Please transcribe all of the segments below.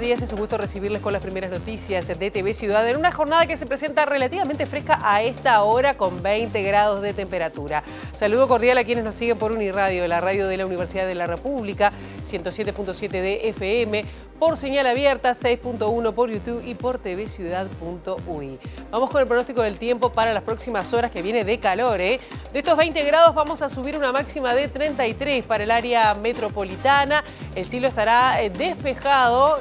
días, es un gusto recibirles con las primeras noticias de TV Ciudad en una jornada que se presenta relativamente fresca a esta hora con 20 grados de temperatura. Saludo cordial a quienes nos siguen por Uniradio, la radio de la Universidad de la República, 107.7 de FM, por señal abierta, 6.1 por YouTube y por tvciudad.ui. Vamos con el pronóstico del tiempo para las próximas horas, que viene de calor, De estos 20 grados vamos a subir una máxima de 33 para el área metropolitana. El cielo estará despejado,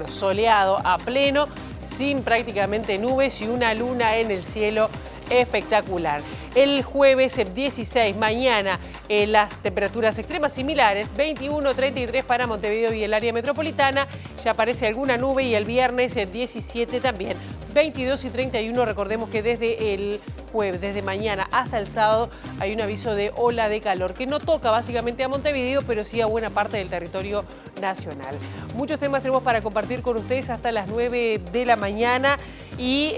soleado a pleno, sin prácticamente nubes y una luna en el cielo espectacular. El jueves 16, mañana, las temperaturas extremas similares, 21, 33 para Montevideo y el área metropolitana. Ya aparece alguna nube y el viernes 17 también. 22 y 31, recordemos que desde el jueves, desde mañana hasta el sábado, hay un aviso de ola de calor que no toca básicamente a Montevideo, pero sí a buena parte del territorio nacional. Muchos temas tenemos para compartir con ustedes hasta las 9 de la mañana y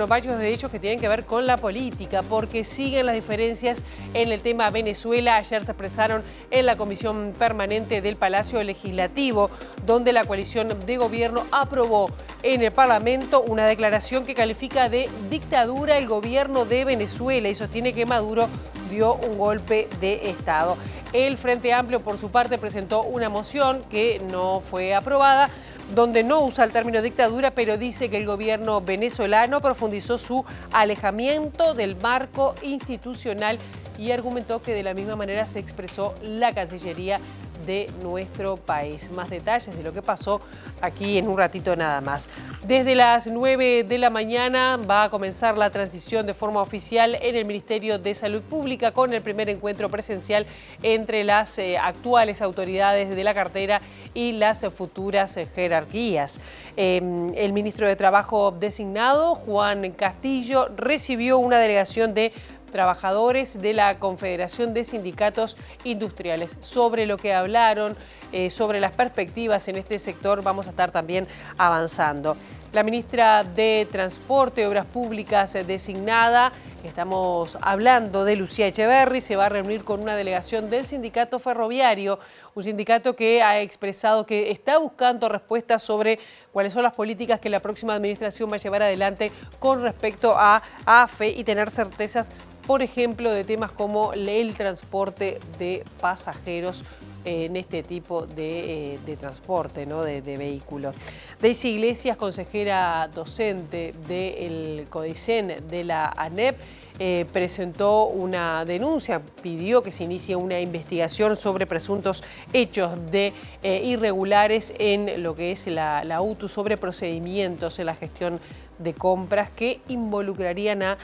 varios de hechos que tienen que ver con la política, porque siguen las diferencias en el tema Venezuela. Ayer se expresaron en la Comisión Permanente del Palacio Legislativo, donde la coalición de gobierno aprobó en el Parlamento una declaración que califica de dictadura el gobierno de Venezuela y sostiene que Maduro dio un golpe de Estado. El Frente Amplio, por su parte, presentó una moción que no fue aprobada, donde no usa el término dictadura, pero dice que el gobierno venezolano profundizó su alejamiento del marco institucional y argumentó que de la misma manera se expresó la Cancillería de nuestro país. Más detalles de lo que pasó aquí en un ratito nada más. Desde las 9 de la mañana va a comenzar la transición de forma oficial en el Ministerio de Salud Pública con el primer encuentro presencial entre las actuales autoridades de la cartera y las futuras jerarquías. El ministro de Trabajo designado, Juan Castillo, recibió una delegación de trabajadores de la Confederación de Sindicatos Industriales. Sobre lo que hablaron, sobre las perspectivas en este sector, vamos a estar también avanzando. La ministra de Transporte y Obras Públicas designada, estamos hablando de Lucía Echeverri, se va a reunir con una delegación del sindicato ferroviario, un sindicato que ha expresado que está buscando respuestas sobre cuáles son las políticas que la próxima administración va a llevar adelante con respecto a AFE y tener certezas, por ejemplo, de temas como el transporte de pasajeros en este tipo de transporte, de vehículos. Daisy Iglesias, consejera docente del CODICEN de la ANEP, presentó una denuncia, pidió que se inicie una investigación sobre presuntos hechos de irregulares en lo que es la UTU, sobre procedimientos en la gestión de compras que involucrarían a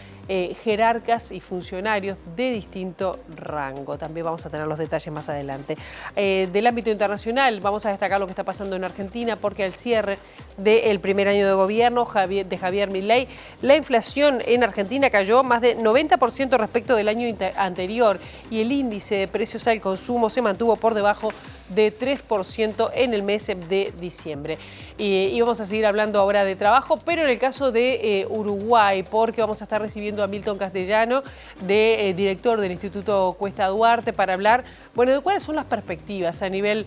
jerarcas y funcionarios de distinto rango. También vamos a tener los detalles más adelante. Del ámbito internacional vamos a destacar lo que está pasando en Argentina, porque al cierre del primer año de gobierno de Javier Milei, la inflación en Argentina cayó más de 90% respecto del año anterior y el índice de precios al consumo se mantuvo por debajo de 3% en el mes de diciembre. Y vamos a seguir hablando ahora de trabajo, pero en el caso de Uruguay, porque vamos a estar recibiendo a Milton Castellano, director del Instituto Cuesta Duarte, para hablar de cuáles son las perspectivas a nivel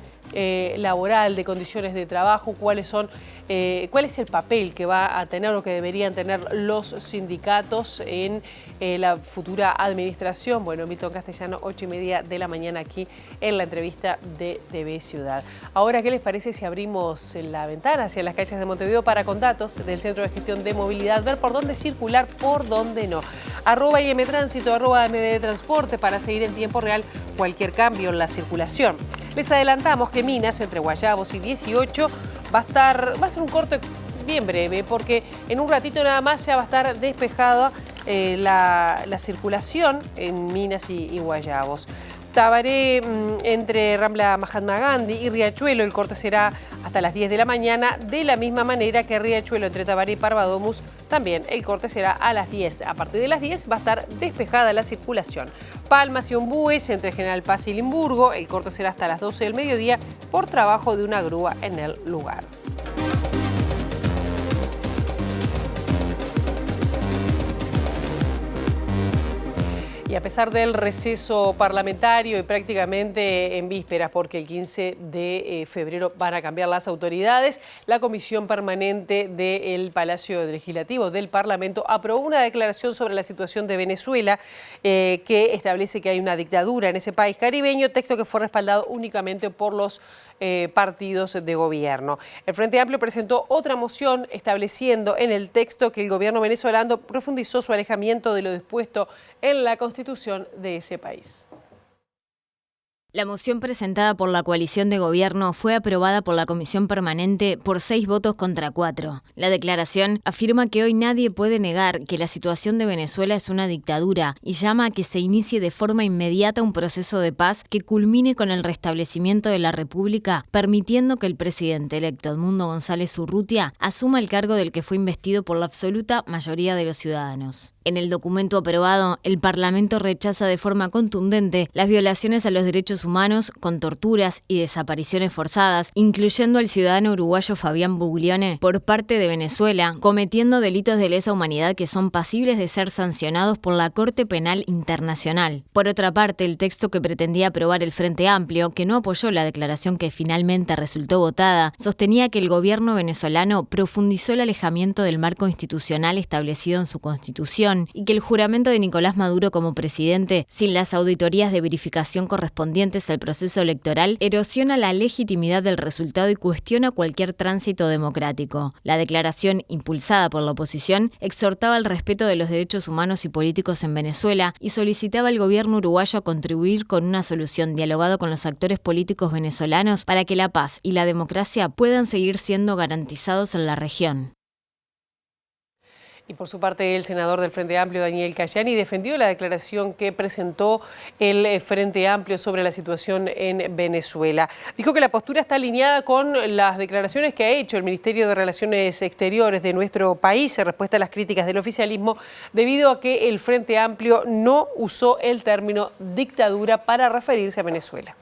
laboral, de condiciones de trabajo, cuál es el papel que va a tener o que deberían tener los sindicatos en la futura administración. Milton Castellano, 8:30 de la mañana aquí en la entrevista de TV Ciudad. Ahora, ¿qué les parece si abrimos la ventana hacia las calles de Montevideo para, con datos del Centro de Gestión de Movilidad, ver por dónde circular, por dónde no? @IMTránsito, @MD Transporte, para seguir en tiempo real cualquier cambio en la circulación. Les adelantamos que Minas, entre Guayabos y 18, va a ser un corte bien breve, porque en un ratito nada más ya va a estar despejada la circulación en Minas y Guayabos. Tabaré, entre Rambla Mahatma Gandhi y Riachuelo, el corte será hasta las 10 de la mañana, de la misma manera que Riachuelo, entre Tabaré y Parvadomus, también el corte será a las 10. A partir de las 10 va a estar despejada la circulación. Palmas y Ombúes, entre General Paz y Limburgo, el corte será hasta las 12 del mediodía por trabajo de una grúa en el lugar. Y a pesar del receso parlamentario y prácticamente en vísperas, porque el 15 de febrero van a cambiar las autoridades, la Comisión Permanente del Palacio Legislativo del Parlamento aprobó una declaración sobre la situación de Venezuela que establece que hay una dictadura en ese país caribeño, texto que fue respaldado únicamente por los partidos de gobierno. El Frente Amplio presentó otra moción estableciendo en el texto que el gobierno venezolano profundizó su alejamiento de lo dispuesto en la Constitución de ese país. La moción presentada por la coalición de gobierno fue aprobada por la Comisión Permanente por 6 votos contra 4. La declaración afirma que hoy nadie puede negar que la situación de Venezuela es una dictadura y llama a que se inicie de forma inmediata un proceso de paz que culmine con el restablecimiento de la República, permitiendo que el presidente electo Edmundo González Urrutia asuma el cargo del que fue investido por la absoluta mayoría de los ciudadanos. En el documento aprobado, el Parlamento rechaza de forma contundente las violaciones a los derechos humanos con torturas y desapariciones forzadas, incluyendo al ciudadano uruguayo Fabián Buglione por parte de Venezuela, cometiendo delitos de lesa humanidad que son pasibles de ser sancionados por la Corte Penal Internacional. Por otra parte, el texto que pretendía aprobar el Frente Amplio, que no apoyó la declaración que finalmente resultó votada, sostenía que el gobierno venezolano profundizó el alejamiento del marco institucional establecido en su Constitución y que el juramento de Nicolás Maduro como presidente, sin las auditorías de verificación correspondientes al proceso electoral, erosiona la legitimidad del resultado y cuestiona cualquier tránsito democrático. La declaración, impulsada por la oposición, exhortaba al respeto de los derechos humanos y políticos en Venezuela y solicitaba al gobierno uruguayo a contribuir con una solución dialogada con los actores políticos venezolanos para que la paz y la democracia puedan seguir siendo garantizados en la región. Y por su parte, el senador del Frente Amplio, Daniel Cayani, defendió la declaración que presentó el Frente Amplio sobre la situación en Venezuela. Dijo que la postura está alineada con las declaraciones que ha hecho el Ministerio de Relaciones Exteriores de nuestro país en respuesta a las críticas del oficialismo, debido a que el Frente Amplio no usó el término dictadura para referirse a Venezuela.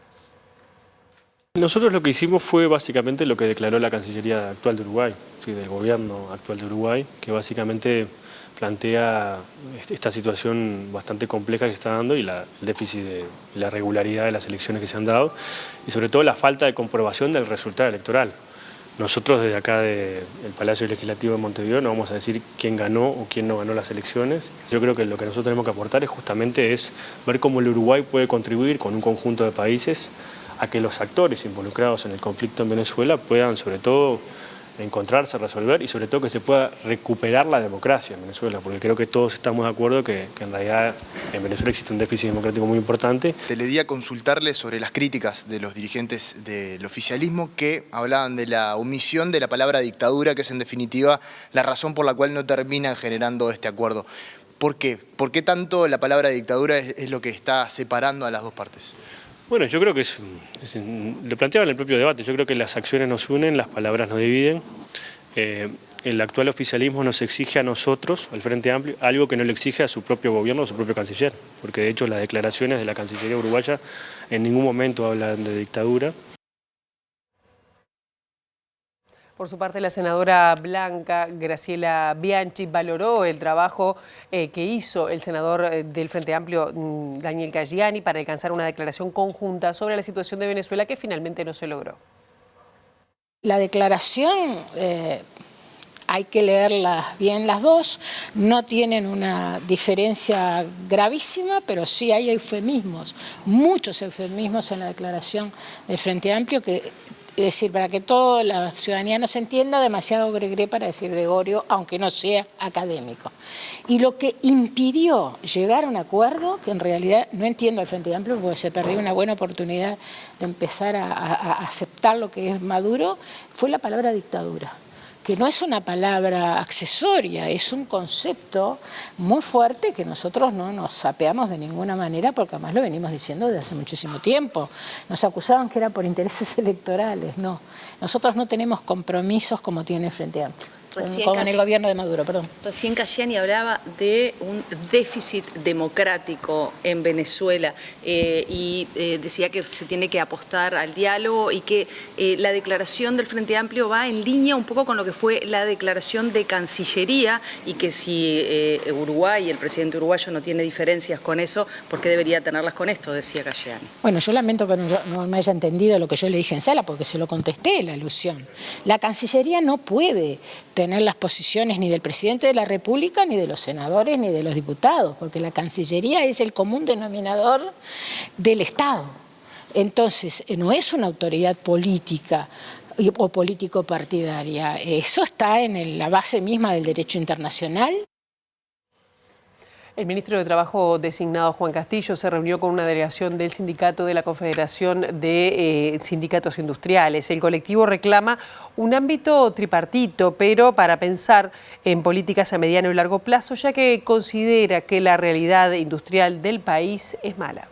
Nosotros lo que hicimos fue básicamente lo que declaró la Cancillería actual de Uruguay, ¿sí? Del gobierno actual de Uruguay, que básicamente plantea esta situación bastante compleja que se está dando y el déficit de la regularidad de las elecciones que se han dado y sobre todo la falta de comprobación del resultado electoral. Nosotros desde acá del Palacio Legislativo de Montevideo no vamos a decir quién ganó o quién no ganó las elecciones. Yo creo que lo que nosotros tenemos que aportar es justamente ver cómo el Uruguay puede contribuir con un conjunto de países a que los actores involucrados en el conflicto en Venezuela puedan sobre todo encontrarse, resolver y sobre todo que se pueda recuperar la democracia en Venezuela, porque creo que todos estamos de acuerdo que en realidad en Venezuela existe un déficit democrático muy importante. Te le di a consultarle sobre las críticas de los dirigentes del oficialismo que hablaban de la omisión de la palabra dictadura, que es en definitiva la razón por la cual no terminan generando este acuerdo. ¿Por qué? ¿Por qué tanto la palabra dictadura es lo que está separando a las dos partes? Bueno, yo creo que lo planteaba en el propio debate, yo creo que las acciones nos unen, las palabras nos dividen. El actual oficialismo nos exige a nosotros, al Frente Amplio, algo que no le exige a su propio gobierno, a su propio canciller, porque de hecho las declaraciones de la Cancillería uruguaya en ningún momento hablan de dictadura. Por su parte, la senadora blanca Graciela Bianchi valoró el trabajo que hizo el senador del Frente Amplio, Daniel Cayani, para alcanzar una declaración conjunta sobre la situación de Venezuela que finalmente no se logró. La declaración hay que leerlas bien las dos, no tienen una diferencia gravísima, pero sí hay eufemismos, muchos eufemismos en la declaración del Frente Amplio es decir, para que toda la ciudadanía nos entienda, demasiado gregué para decir Gregorio, aunque no sea académico. Y lo que impidió llegar a un acuerdo, que en realidad no entiendo al Frente Amplio, porque se perdió una buena oportunidad de empezar a aceptar lo que es Maduro, fue la palabra dictadura, que no es una palabra accesoria, es un concepto muy fuerte que nosotros no nos apeamos de ninguna manera, porque además lo venimos diciendo desde hace muchísimo tiempo. Nos acusaban que era por intereses electorales, no. Nosotros no tenemos compromisos como tiene el Frente Amplio. como en el gobierno de Maduro, perdón. Recién Cayani hablaba de un déficit democrático en Venezuela y decía que se tiene que apostar al diálogo y que la declaración del Frente Amplio va en línea un poco con lo que fue la declaración de Cancillería y que si Uruguay, el presidente uruguayo no tiene diferencias con eso, ¿por qué debería tenerlas con esto?, decía Cayani. Bueno, yo lamento que no me haya entendido lo que yo le dije en sala, porque se lo contesté, la alusión. La Cancillería no puede tener las posiciones ni del presidente de la República, ni de los senadores, ni de los diputados, porque la Cancillería es el común denominador del Estado. Entonces, no es una autoridad política o político-partidaria. Eso está en la base misma del derecho internacional. El ministro de Trabajo designado, Juan Castillo, se reunió con una delegación del sindicato de la Confederación de Sindicatos Industriales. El colectivo reclama un ámbito tripartito, pero para pensar en políticas a mediano y largo plazo, ya que considera que la realidad industrial del país es mala.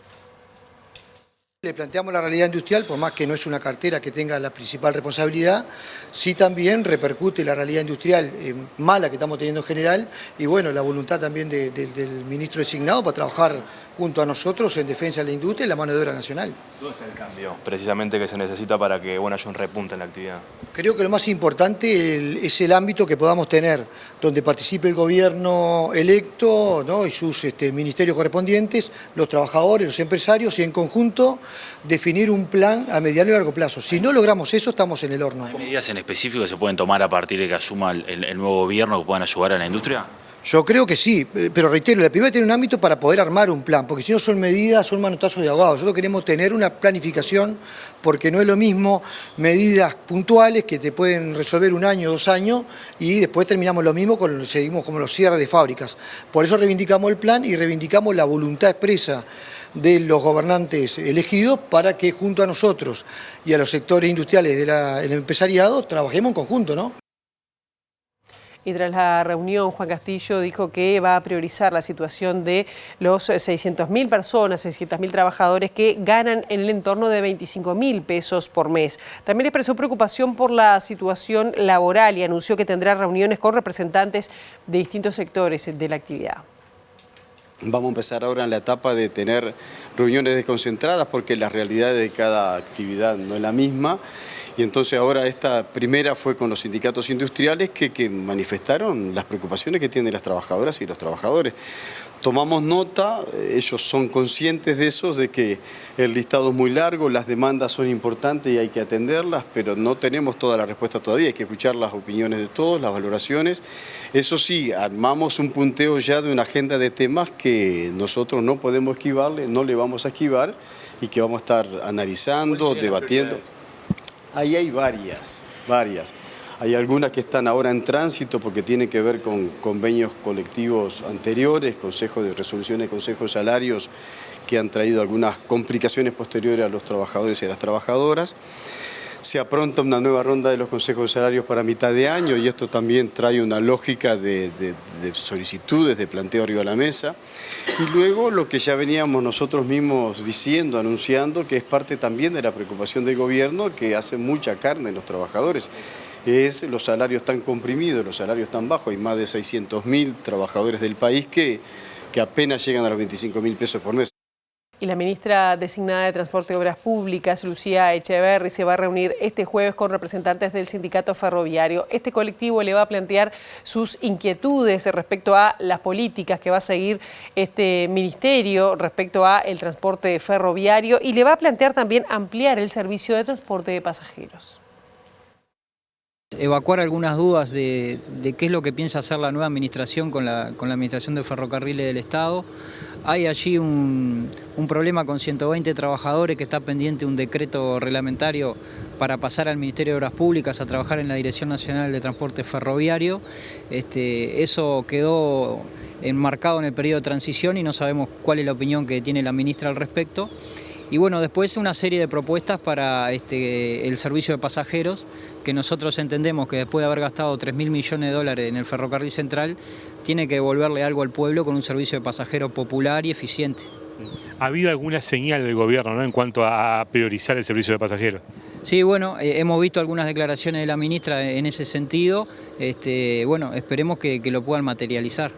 Le planteamos la realidad industrial, por más que no es una cartera que tenga la principal responsabilidad, sí también repercute la realidad industrial mala que estamos teniendo en general y bueno, la voluntad también del ministro designado para trabajar junto a nosotros en defensa de la industria y la mano de obra nacional. ¿Dónde está el cambio precisamente que se necesita para que haya un repunte en la actividad? Creo que lo más importante es el ámbito que podamos tener, donde participe el gobierno electo, ¿no?, y sus ministerios correspondientes, los trabajadores, los empresarios y en conjunto definir un plan a mediano y largo plazo. Si no logramos eso, estamos en el horno. ¿Hay medidas en específico que se pueden tomar a partir de que asuma el nuevo gobierno que puedan ayudar a la industria? Yo creo que sí, pero reitero, la primera tiene un ámbito para poder armar un plan, porque si no son medidas, son manotazos de ahogados. Nosotros queremos tener una planificación, porque no es lo mismo medidas puntuales que te pueden resolver 1 año, 2 años, y después terminamos lo mismo, seguimos como los cierres de fábricas. Por eso reivindicamos el plan y reivindicamos la voluntad expresa de los gobernantes elegidos para que junto a nosotros y a los sectores industriales del empresariado trabajemos en conjunto, ¿no? Y tras la reunión, Juan Castillo dijo que va a priorizar la situación de los 600.000 personas, 600.000 trabajadores que ganan en el entorno de 25.000 pesos por mes. También expresó preocupación por la situación laboral y anunció que tendrá reuniones con representantes de distintos sectores de la actividad. Vamos a empezar ahora en la etapa de tener reuniones desconcentradas porque la realidad de cada actividad no es la misma. Y entonces ahora esta primera fue con los sindicatos industriales que manifestaron las preocupaciones que tienen las trabajadoras y los trabajadores. Tomamos nota, ellos son conscientes de eso, de que el listado es muy largo, las demandas son importantes y hay que atenderlas, pero no tenemos toda la respuesta todavía, hay que escuchar las opiniones de todos, las valoraciones. Eso sí, armamos un punteo ya de una agenda de temas que nosotros no podemos esquivarle, no le vamos a esquivar y que vamos a estar analizando, debatiendo. Ahí hay varias. Hay algunas que están ahora en tránsito porque tienen que ver con convenios colectivos anteriores, consejos de resoluciones, consejos de salarios que han traído algunas complicaciones posteriores a los trabajadores y a las trabajadoras. Se apronta una nueva ronda de los consejos de salarios para mitad de año y esto también trae una lógica de solicitudes, de planteo arriba de la mesa. Y luego lo que ya veníamos nosotros mismos diciendo, anunciando, que es parte también de la preocupación del gobierno, que hace mucha carne en los trabajadores, es los salarios tan comprimidos, los salarios tan bajos. Hay más de 600.000 trabajadores del país que apenas llegan a los 25.000 pesos por mes. Y la ministra designada de Transporte y Obras Públicas, Lucía Echeverri, se va a reunir este jueves con representantes del sindicato ferroviario. Este colectivo le va a plantear sus inquietudes respecto a las políticas que va a seguir este ministerio respecto a el transporte ferroviario y le va a plantear también ampliar el servicio de transporte de pasajeros. Evacuar algunas dudas de qué es lo que piensa hacer la nueva administración con la administración de ferrocarriles del Estado. Hay allí un problema con 120 trabajadores que está pendiente un decreto reglamentario para pasar al Ministerio de Obras Públicas a trabajar en la Dirección Nacional de Transporte Ferroviario. Eso quedó enmarcado en el periodo de transición y no sabemos cuál es la opinión que tiene la ministra al respecto. Y bueno, después una serie de propuestas para el servicio de pasajeros, que nosotros entendemos que después de haber gastado 3.000 millones de dólares en el ferrocarril central, tiene que devolverle algo al pueblo con un servicio de pasajeros popular y eficiente. ¿Ha habido alguna señal del gobierno, ¿no?, en cuanto a priorizar el servicio de pasajeros? Sí, bueno, hemos visto algunas declaraciones de la ministra en ese sentido. Bueno, esperemos que lo puedan materializar.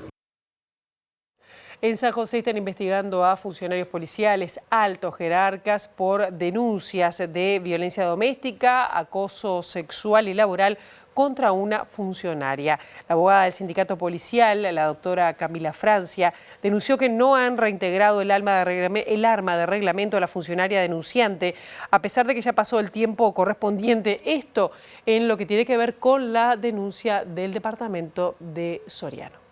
En San José están investigando a funcionarios policiales, altos jerarcas, por denuncias de violencia doméstica, acoso sexual y laboral contra una funcionaria. La abogada del sindicato policial, la doctora Camila Francia, denunció que no han reintegrado el arma de reglamento a la funcionaria denunciante, a pesar de que ya pasó el tiempo correspondiente. Esto en lo que tiene que ver con la denuncia del departamento de Soriano.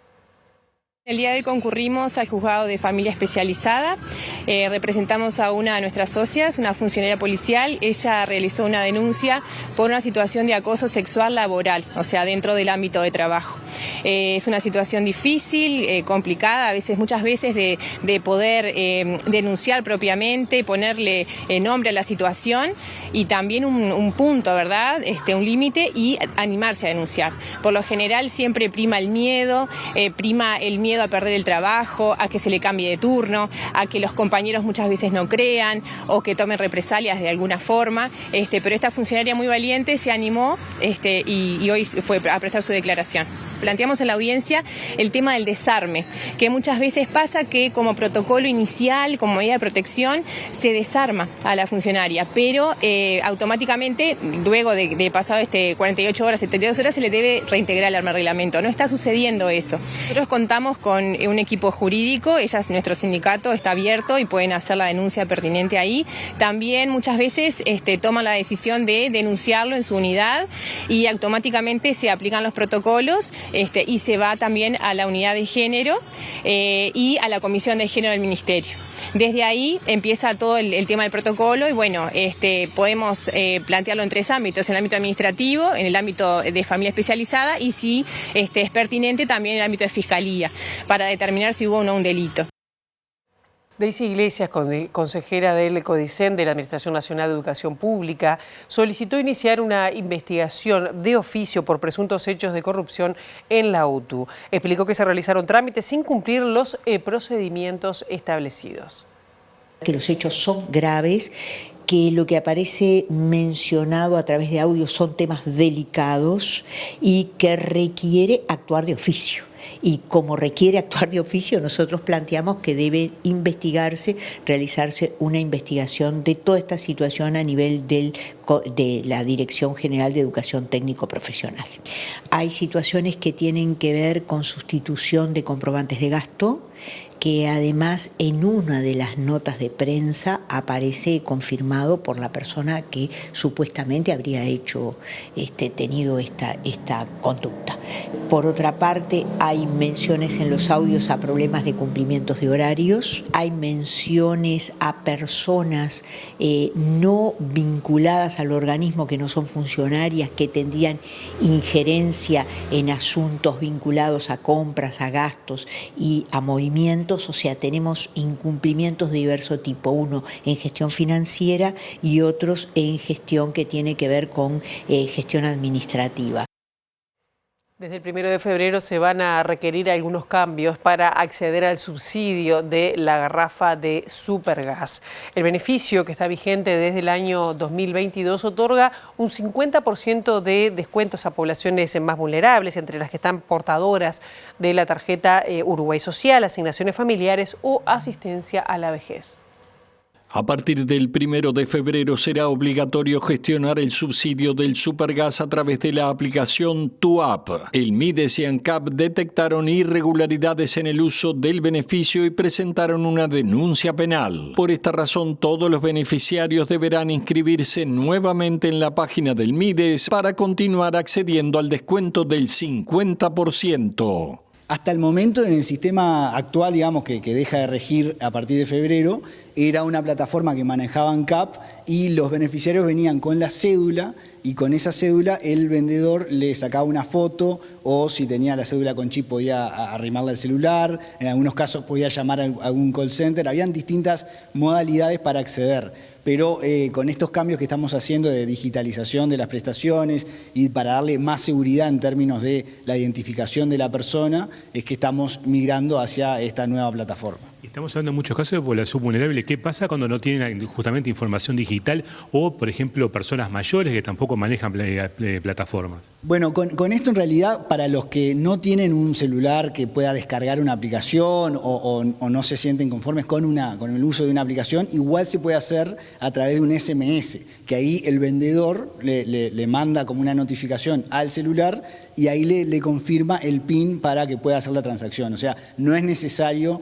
El día de hoy concurrimos al juzgado de familia especializada, representamos a una de nuestras socias, una funcionaria policial. Ella realizó una denuncia por una situación de acoso sexual laboral, o sea, dentro del ámbito de trabajo. Es una situación difícil, complicada, muchas veces de poder denunciar propiamente, ponerle nombre a la situación y también un punto, ¿verdad? Un límite y animarse a denunciar. Por lo general siempre prima el miedo a perder el trabajo, a que se le cambie de turno, a que los compañeros muchas veces no crean o que tomen represalias de alguna forma, pero esta funcionaria muy valiente se animó y hoy fue a prestar su declaración. Planteamos en la audiencia el tema del desarme, que muchas veces pasa que como protocolo inicial, como medida de protección, se desarma a la funcionaria, pero automáticamente, luego de pasado 48 horas, 72 horas, se le debe reintegrar el arma de reglamento. No está sucediendo eso. Nosotros contamos con un equipo jurídico, nuestro sindicato está abierto y pueden hacer la denuncia pertinente ahí. También muchas veces toman la decisión de denunciarlo en su unidad y automáticamente se aplican los protocolos y se va también a la unidad de género y a la comisión de género del ministerio. Desde ahí empieza todo el tema del protocolo y bueno, podemos plantearlo en 3 ámbitos: en el ámbito administrativo, en el ámbito de familia especializada y si es pertinente también en el ámbito de fiscalía, para determinar si hubo o no un delito. Daisy Iglesias, consejera del CODICEN de la Administración Nacional de Educación Pública, solicitó iniciar una investigación de oficio por presuntos hechos de corrupción en la UTU. Explicó que se realizaron trámites sin cumplir los procedimientos establecidos. Que los hechos son graves, que lo que aparece mencionado a través de audio son temas delicados y que requiere actuar de oficio. Y como requiere actuar de oficio, nosotros planteamos que debe investigarse, realizarse una investigación de toda esta situación a nivel de la Dirección General de Educación Técnico Profesional. Hay situaciones que tienen que ver con sustitución de comprobantes de gasto, que además en una de las notas de prensa aparece confirmado por la persona que supuestamente habría tenido esta conducta. Por otra parte, hay menciones en los audios a problemas de cumplimientos de horarios, hay menciones a personas no vinculadas al organismo, que no son funcionarias, que tendrían injerencia en asuntos vinculados a compras, a gastos y a movimientos. O sea, tenemos incumplimientos de diverso tipo, uno en gestión financiera y otros en gestión que tiene que ver con gestión administrativa. Desde el 1 de febrero se van a requerir algunos cambios para acceder al subsidio de la garrafa de Supergas. El beneficio, que está vigente desde el año 2022, otorga un 50% de descuentos a poblaciones más vulnerables, entre las que están portadoras de la tarjeta Uruguay Social, asignaciones familiares o asistencia a la vejez. A partir del 1 de febrero será obligatorio gestionar el subsidio del Supergas a través de la aplicación Tu App. El Mides y ANCAP detectaron irregularidades en el uso del beneficio y presentaron una denuncia penal. Por esta razón, todos los beneficiarios deberán inscribirse nuevamente en la página del Mides para continuar accediendo al descuento del 50%. Hasta el momento, en el sistema actual, digamos, que deja de regir a partir de febrero, era una plataforma que manejaba ANCAP y los beneficiarios venían con la cédula y con esa cédula el vendedor le sacaba una foto o si tenía la cédula con chip podía arrimarla al celular, en algunos casos podía llamar a algún call center, habían distintas modalidades para acceder. Pero con estos cambios que estamos haciendo de digitalización de las prestaciones y para darle más seguridad en términos de la identificación de la persona, es que estamos migrando hacia esta nueva plataforma. Estamos hablando en muchos casos de población vulnerable. ¿Qué pasa cuando no tienen justamente información digital o, por ejemplo, personas mayores que tampoco manejan plataformas? Bueno, con esto en realidad, para los que no tienen un celular que pueda descargar una aplicación o no se sienten conformes con el uso de una aplicación, igual se puede hacer a través de un SMS, que ahí el vendedor le manda como una notificación al celular y ahí le confirma el PIN para que pueda hacer la transacción. O sea, no es necesario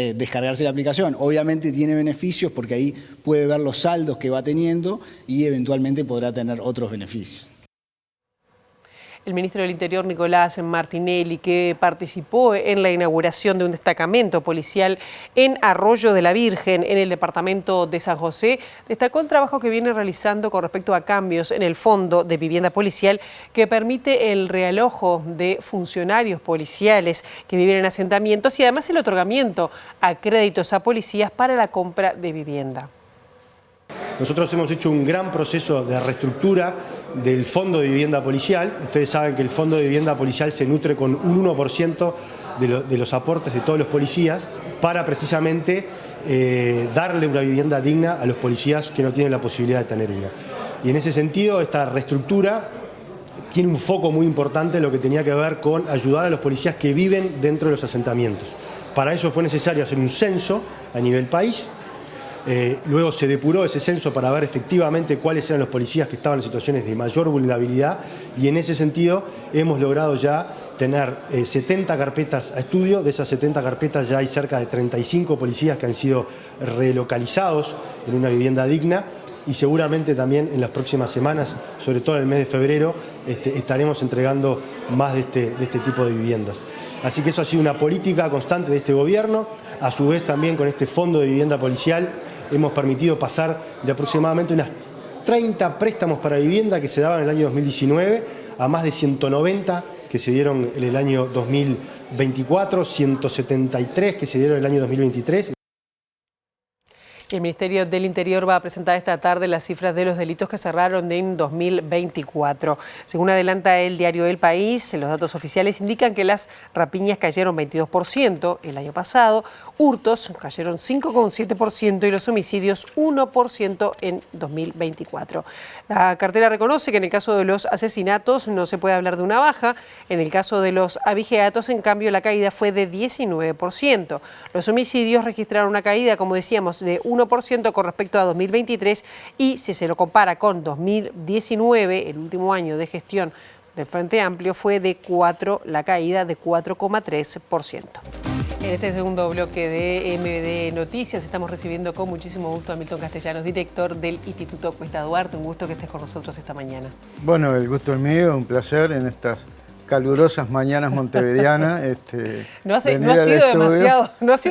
descargarse la aplicación. Obviamente tiene beneficios porque ahí puede ver los saldos que va teniendo y eventualmente podrá tener otros beneficios. El ministro del Interior, Nicolás Martinelli, que participó en la inauguración de un destacamento policial en Arroyo de la Virgen, en el departamento de San José, destacó el trabajo que viene realizando con respecto a cambios en el Fondo de Vivienda Policial que permite el realojo de funcionarios policiales que viven en asentamientos y además el otorgamiento a créditos a policías para la compra de vivienda. Nosotros hemos hecho un gran proceso de reestructura del Fondo de Vivienda Policial. Ustedes saben que el Fondo de Vivienda Policial se nutre con un 1% de los aportes de todos los policías para precisamente darle una vivienda digna a los policías que no tienen la posibilidad de tener una. Y en ese sentido, esta reestructura tiene un foco muy importante en lo que tenía que ver con ayudar a los policías que viven dentro de los asentamientos. Para eso fue necesario hacer un censo a nivel país. Luego se depuró ese censo para ver efectivamente cuáles eran los policías que estaban en situaciones de mayor vulnerabilidad y en ese sentido hemos logrado ya tener 70 carpetas a estudio. De esas 70 carpetas ya hay cerca de 35 policías que han sido relocalizados en una vivienda digna y seguramente también en las próximas semanas, sobre todo en el mes de febrero, estaremos entregando más de este tipo de viviendas. Así que eso ha sido una política constante de este gobierno. A su vez también con este Fondo de Vivienda Policial hemos permitido pasar de aproximadamente unas 30 préstamos para vivienda que se daban en el año 2019 a más de 190 que se dieron en el año 2024, 173 que se dieron en el año 2023. El Ministerio del Interior va a presentar esta tarde las cifras de los delitos que cerraron en 2024. Según adelanta el diario El País, los datos oficiales indican que las rapiñas cayeron 22% el año pasado, hurtos cayeron 5,7% y los homicidios 1% en 2024. La cartera reconoce que en el caso de los asesinatos no se puede hablar de una baja. En el caso de los abigeatos, en cambio, la caída fue de 19%. Los homicidios registraron una caída, como decíamos, de 1% con respecto a 2023 y si se lo compara con 2019, el último año de gestión del Frente Amplio, fue de la caída de 4,3%. En este segundo bloque de MD Noticias estamos recibiendo con muchísimo gusto a Milton Castellanos, director del Instituto Cuesta Duarte. Un gusto que estés con nosotros esta mañana. Bueno, el gusto es mío, un placer en estas calurosas mañanas montevideanas. No ha sido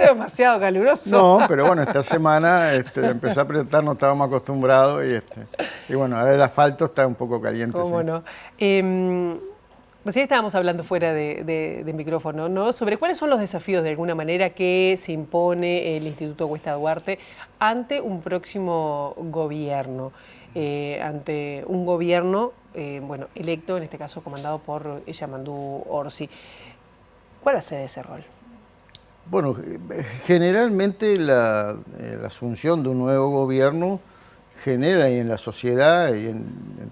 demasiado caluroso. No, pero bueno, esta semana empezó a apretar, no estábamos acostumbrados y bueno, ahora el asfalto está un poco caliente. ¿Cómo sí. no? Recién estábamos hablando fuera de micrófono, ¿no? Sobre cuáles son los desafíos de alguna manera que se impone el Instituto Cuesta Duarte ante un próximo gobierno, ante un gobierno electo, en este caso comandado por Yamandú Orsi. ¿Cuál va a ser ese rol? Bueno, generalmente la asunción de un nuevo gobierno genera en la sociedad y en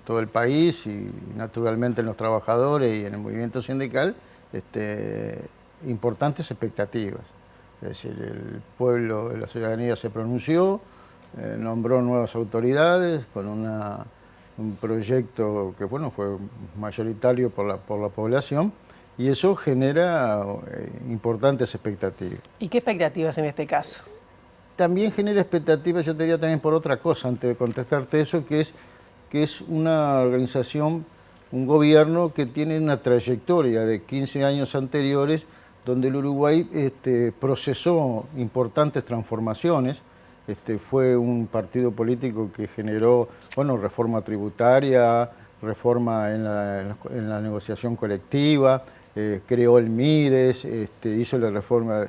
todo el país y naturalmente en los trabajadores y en el movimiento sindical importantes expectativas. Es decir, el pueblo, la ciudadanía se pronunció, nombró nuevas autoridades con un proyecto que fue mayoritario por la población y eso genera importantes expectativas. ¿Y qué expectativas en este caso? También genera expectativas, yo te diría también por otra cosa, antes de contestarte eso, que es una organización, un gobierno que tiene una trayectoria de 15 años anteriores donde el Uruguay procesó importantes transformaciones. Fue un partido político que generó reforma tributaria, reforma en la negociación colectiva, creó el MIDES, hizo la reforma,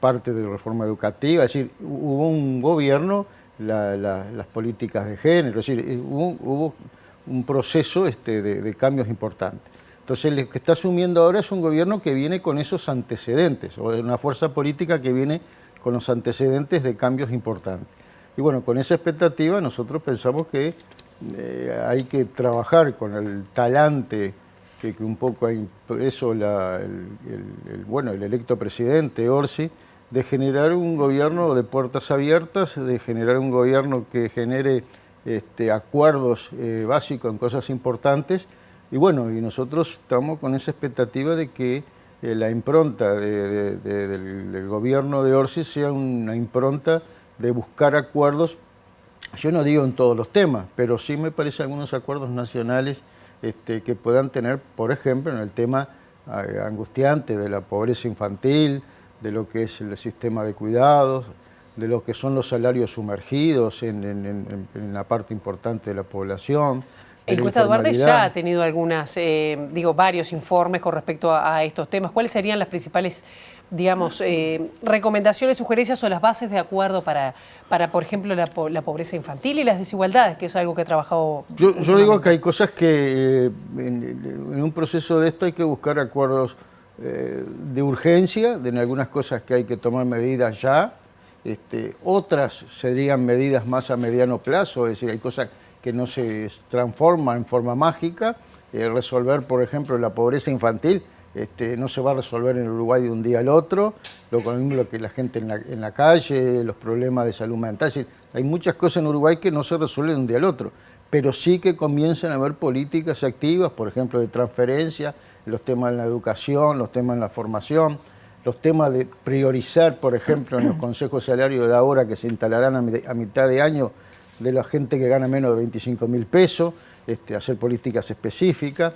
parte de la reforma educativa, es decir, hubo un gobierno, las políticas de género, es decir, hubo un proceso de cambios importantes. Entonces, lo que está asumiendo ahora es un gobierno que viene con esos antecedentes, o una fuerza política que viene con los antecedentes de cambios importantes. Y bueno, con esa expectativa nosotros pensamos que hay que trabajar con el talante que un poco ha impreso el electo presidente Orsi, de generar un gobierno de puertas abiertas, de generar un gobierno que genere acuerdos básicos en cosas importantes. Y bueno, y nosotros estamos con esa expectativa de que la impronta del gobierno de Orsi sea una impronta de buscar acuerdos, yo no digo en todos los temas, pero sí me parece algunos acuerdos nacionales que puedan tener, por ejemplo, en el tema angustiante de la pobreza infantil, de lo que es el sistema de cuidados, de lo que son los salarios sumergidos en la parte importante de la población. El Encuesta Duarte ya ha tenido algunas, varios informes con respecto a estos temas. ¿Cuáles serían las principales, recomendaciones, sugerencias o las bases de acuerdo para por ejemplo, la pobreza infantil y las desigualdades, que es algo que ha trabajado? Yo digo que hay cosas que en un proceso de esto hay que buscar acuerdos de urgencia, en algunas cosas que hay que tomar medidas ya, otras serían medidas más a mediano plazo, es decir, hay cosas que no se transforman en forma mágica. Resolver, por ejemplo, la pobreza infantil no se va a resolver en Uruguay de un día al otro, lo que la gente en la calle, los problemas de salud mental, es decir, hay muchas cosas en Uruguay que no se resuelven de un día al otro, pero sí que comienzan a haber políticas activas, por ejemplo, de transferencia, los temas en la educación, los temas en la formación, los temas de priorizar, por ejemplo, en los consejos salarios de ahora que se instalarán a mitad de año, de la gente que gana menos de 25.000 pesos, hacer políticas específicas,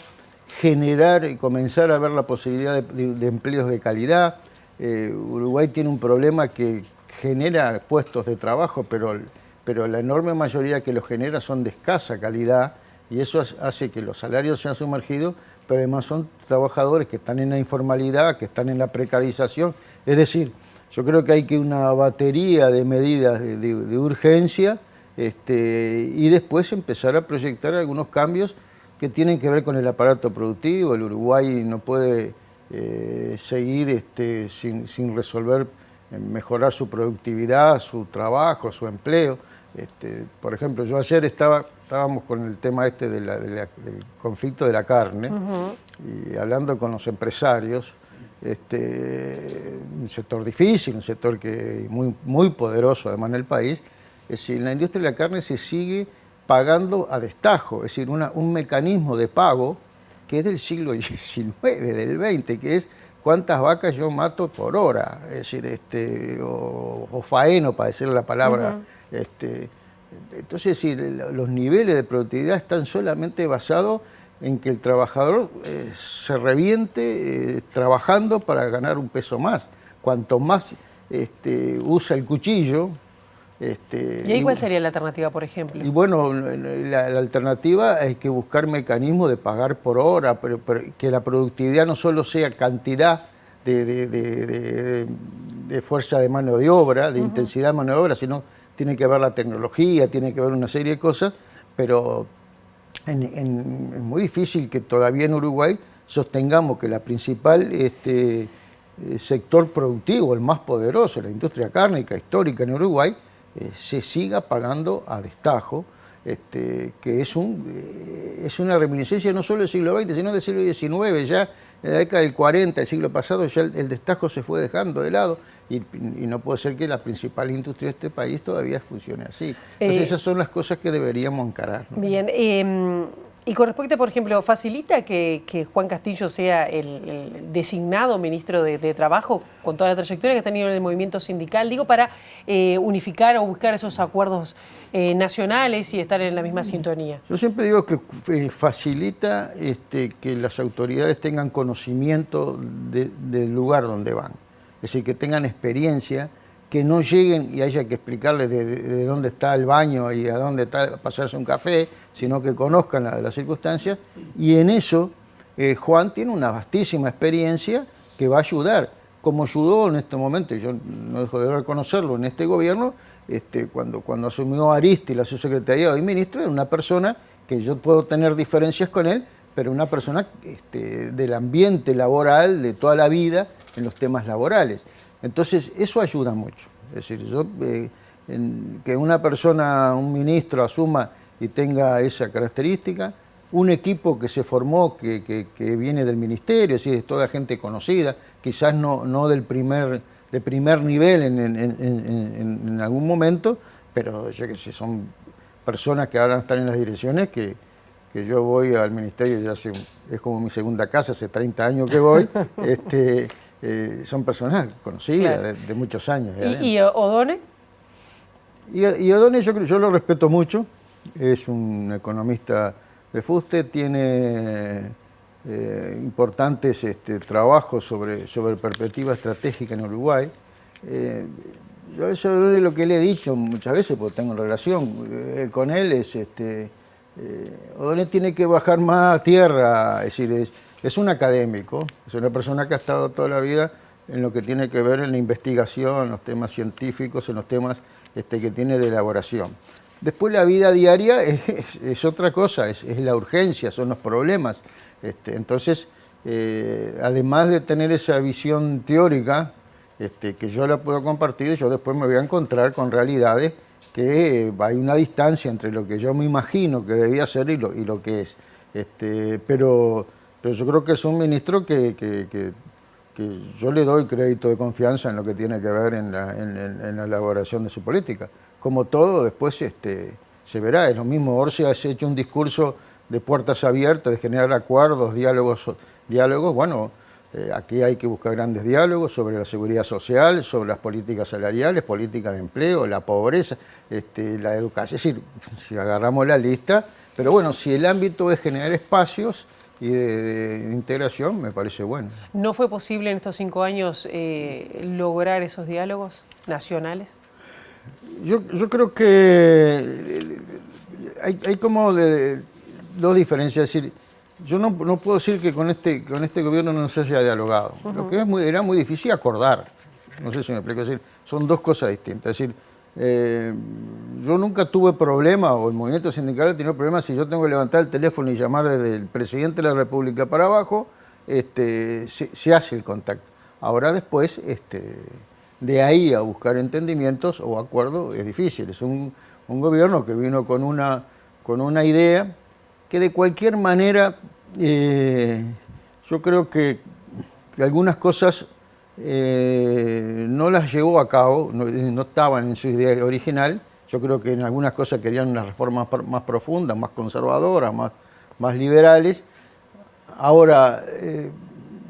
generar y comenzar a ver la posibilidad de empleos de calidad. Uruguay tiene un problema que genera puestos de trabajo, pero la enorme mayoría que los genera son de escasa calidad, y eso hace que los salarios sean sumergidos, pero además son trabajadores que están en la informalidad, que están en la precarización. Es decir, yo creo que hay que una batería de medidas de urgencia, y después empezar a proyectar algunos cambios que tienen que ver con el aparato productivo. El Uruguay no puede seguir sin resolver, mejorar su productividad, su trabajo, su empleo. Por ejemplo, yo ayer estábamos con el tema del conflicto de la carne, y hablando con los empresarios, un sector difícil, un sector que muy, muy poderoso además en el país. Es decir, en la industria de la carne se sigue pagando a destajo, es decir, un mecanismo de pago que es del siglo XIX, del XX, que es cuántas vacas yo mato por hora, es decir, o faeno, para decir la palabra. Entonces, es decir, los niveles de productividad están solamente basados en que el trabajador se reviente trabajando para ganar un peso más. Cuanto más usa el cuchillo, ¿Y ahí cuál sería la alternativa, por ejemplo? Y bueno, la alternativa es que buscar mecanismos de pagar por hora, pero que la productividad no solo sea cantidad de fuerza de mano de obra, de intensidad de mano de obra, sino tiene que ver la tecnología, tiene que ver una serie de cosas, pero es muy difícil que todavía en Uruguay sostengamos que la principal sector productivo, el más poderoso, la industria cárnica histórica en Uruguay, se siga pagando a destajo, que es una reminiscencia no solo del siglo XX, sino del siglo XIX. Ya en la década del 40, del siglo pasado, ya el destajo se fue dejando de lado, y no puede ser que la principal industria de este país todavía funcione así. Entonces esas son las cosas que deberíamos encarar, ¿no? Bien, y con respecto, por ejemplo, ¿facilita que Juan Castillo sea el designado ministro de Trabajo, con toda la trayectoria que ha tenido en el movimiento sindical, digo, para unificar o buscar esos acuerdos nacionales y estar en la misma sintonía? Yo siempre digo que facilita que las autoridades tengan conocimiento del lugar donde van, es decir, que tengan experiencia, que no lleguen y haya que explicarles de dónde está el baño y a dónde está pasarse un café, sino que conozcan las circunstancias, y en eso Juan tiene una vastísima experiencia que va a ayudar, como ayudó en este momento, y yo no dejo de reconocerlo, en este gobierno, cuando asumió Aristi la subsecretaría y ministro, era una persona que yo puedo tener diferencias con él, pero una persona del ambiente laboral de toda la vida en los temas laborales. Entonces, eso ayuda mucho. Es decir, que una persona, un ministro asuma y tenga esa característica, un equipo que se formó, que viene del ministerio, es decir, es toda gente conocida, quizás no de primer nivel en algún momento, pero yo que sé, son personas que ahora están en las direcciones que yo voy al ministerio, ya es como mi segunda casa, hace 30 años que voy, son personas conocidas, claro, de muchos años. ¿Y O'Donnell? Y O'Donnell yo lo respeto mucho, es un economista de fuste, tiene importantes trabajos sobre perspectiva estratégica en Uruguay. Yo eso es lo que le he dicho muchas veces, porque tengo relación con él, O'Donnell tiene que bajar más a tierra, es decir, es un académico, es una persona que ha estado toda la vida en lo que tiene que ver en la investigación, en los temas científicos, en los temas que tiene de elaboración. Después la vida diaria es otra cosa, es la urgencia, son los problemas. Entonces, además de tener esa visión teórica, que yo la puedo compartir, yo después me voy a encontrar con realidades que hay una distancia entre lo que yo me imagino que debía ser y lo que es. Pero yo creo que es un ministro que yo le doy crédito de confianza en lo que tiene que ver en la elaboración de su política. Como todo, después se verá. Es lo mismo, Orsi ha hecho un discurso de puertas abiertas, de generar acuerdos, diálogos. Bueno, aquí hay que buscar grandes diálogos sobre la seguridad social, sobre las políticas salariales, políticas de empleo, la pobreza, la educación. Es decir, si agarramos la lista, pero bueno, si el ámbito es generar espacios y de integración, me parece bueno. ¿No fue posible en estos 5 años lograr esos diálogos nacionales? Yo creo que hay como dos diferencias. Es decir, yo no puedo decir que con este gobierno no se haya dialogado. Lo que era muy difícil acordar. No sé si me explico. Es decir, son dos cosas distintas. Es decir, yo nunca tuve problema, o el movimiento sindical ha tenido problemas, si yo tengo que levantar el teléfono y llamar desde el presidente de la República para abajo, se hace el contacto. Ahora después, de ahí a buscar entendimientos o acuerdos es difícil. Es un gobierno que vino con una idea que de cualquier manera yo creo que algunas cosas no las llevó a cabo, no estaban en su idea original. Yo creo que en algunas cosas querían unas reformas más profundas, más conservadoras, más liberales. Ahora,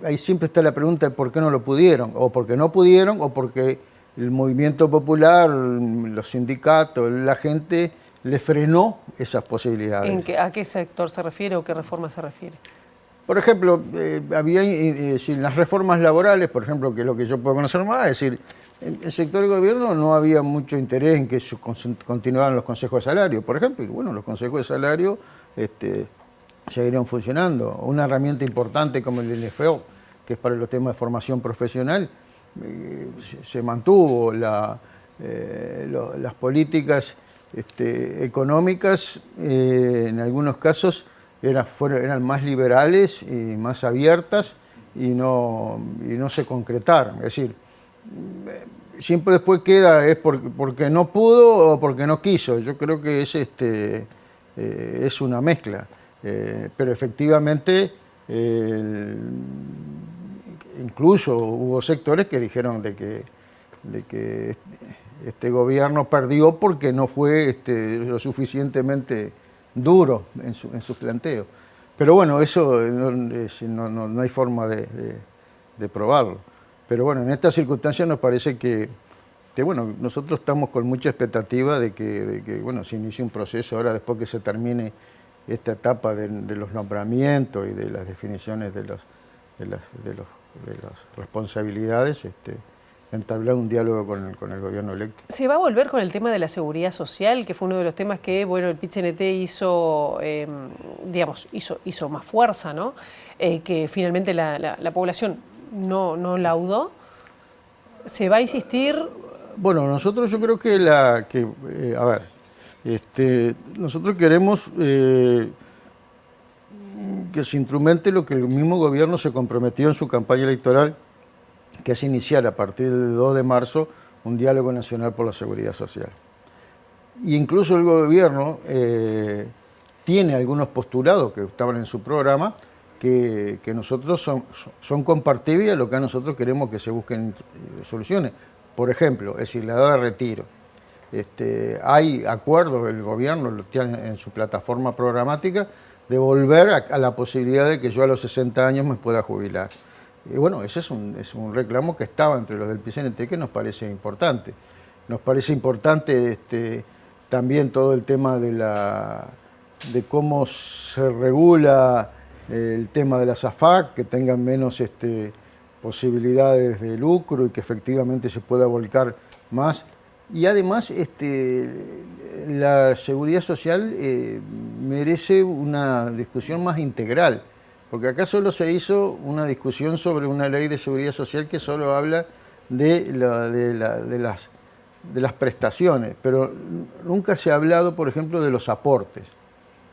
ahí siempre está la pregunta de por qué no lo pudieron, o porque no pudieron, o porque el movimiento popular, los sindicatos, la gente le frenó esas posibilidades. ¿A qué sector se refiere o qué reforma se refiere? Por ejemplo, había las reformas laborales, por ejemplo, que es lo que yo puedo conocer más, es decir, en el sector del gobierno no había mucho interés en que continuaran los consejos de salario, por ejemplo, y bueno, los consejos de salario seguirían funcionando. Una herramienta importante como el LFO, que es para los temas de formación profesional, se mantuvo. Las políticas económicas, en algunos casos, eran más liberales y más abiertas y no se concretaron. Es decir, siempre después queda es porque no pudo o porque no quiso. Yo creo que es una mezcla. Pero efectivamente, incluso hubo sectores que dijeron de que este gobierno perdió porque no fue lo suficientemente duro en sus planteos. Pero bueno, eso no hay forma de probarlo. Pero bueno, en estas circunstancias nos parece que bueno, nosotros estamos con mucha expectativa de que bueno, se inicie un proceso ahora después que se termine esta etapa de los nombramientos y de las definiciones de las responsabilidades, entablar un diálogo con el gobierno electo. ¿Se va a volver con el tema de la seguridad social, que fue uno de los temas que bueno, el PIT-CNT hizo más fuerza, ¿no? Que finalmente la población no laudó? ¿Se va a insistir? Bueno, nosotros yo creo que nosotros queremos que se instrumente lo que el mismo gobierno se comprometió en su campaña electoral, que es iniciar a partir del 2 de marzo un diálogo nacional por la seguridad social. Y incluso el gobierno tiene algunos postulados que estaban en su programa que nosotros son compatibles a lo que a nosotros queremos que se busquen soluciones. Por ejemplo, es decir, la edad de retiro. Hay acuerdos, el gobierno lo tiene en su plataforma programática, de volver a la posibilidad de que yo a los 60 años me pueda jubilar. Y bueno, ese es un reclamo que estaba entre los del PCNT que nos parece importante. Nos parece importante también todo el tema de cómo se regula el tema de las AFAC, que tengan menos posibilidades de lucro y que efectivamente se pueda volcar más. Y además la seguridad social merece una discusión más integral, porque acá solo se hizo una discusión sobre una ley de seguridad social que solo habla de las prestaciones, pero nunca se ha hablado, por ejemplo, de los aportes.